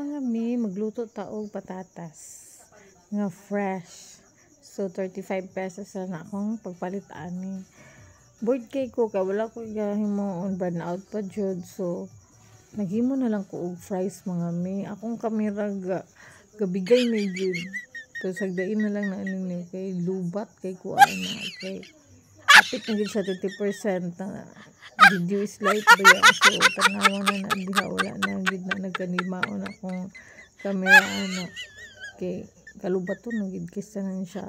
mga mi, magluto taog patatas nga fresh. So 35 pesos na akong pagpalit ani. Bored kay ko kay wala ko gahimo on burn out pa jud. So naghimo na lang ko og fries mga mi. Akong kamera gabigay na jud. So sagdain na lang na ani kay lubat kay ko ana kay kapit na gid sa 30% na video is light ba ya. So tanawan na diha wala na gid na nagkanimaon akong kamera ana kay kalubaton na gid kistanan siya.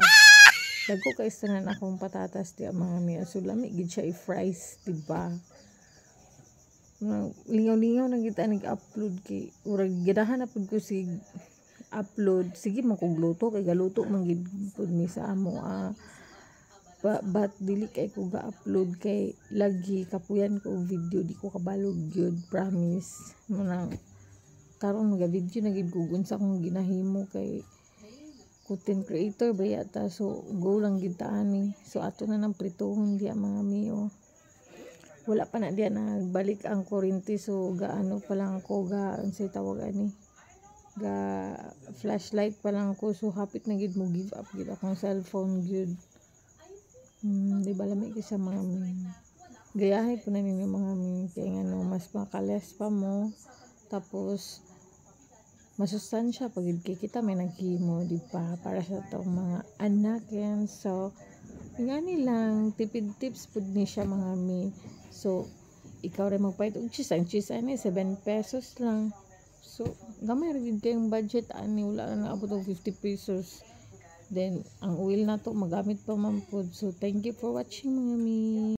Dagko kay istanan akong patatas di mga mi. So lami gid siya i-fries diba. Lingaw-lingaw na gid ani upload kay urag ganahan na pud ko sig upload. Sige man kog luto kay galuto man gid pud mi sa amo but dili kay ko ga-upload kay lagi kapuyan ko og video di ko kabalog gyud promise manang karon nga video na gid ko unsa kong ginahimo kay content creator ba yata so go lang gid ta ani. So ato na nang pritohon diya mga miyo. Wala pa na diya nagbalik ang kuryente so gaano pa lang ako unsay tawag ani ga flashlight pa lang ko so hapit na gid mo give up gid akong cellphone gyud. Di ba lami ko sa mga gayahay po na ninyo mga kaya nga no, mas makalas pa mo tapos masustansya pag kita may naghimo di ba para sa tong mga anak yan. So nga nilang tipid tips pud ni siya mga mi. So ikaw rin magpahit og cheese ang cheese ani 7 pesos lang. So gamay ra gid kayong budget ani wala na abot og 50 pesos. Then ang oil na to magamit pa man po. So thank you for watching mga mi.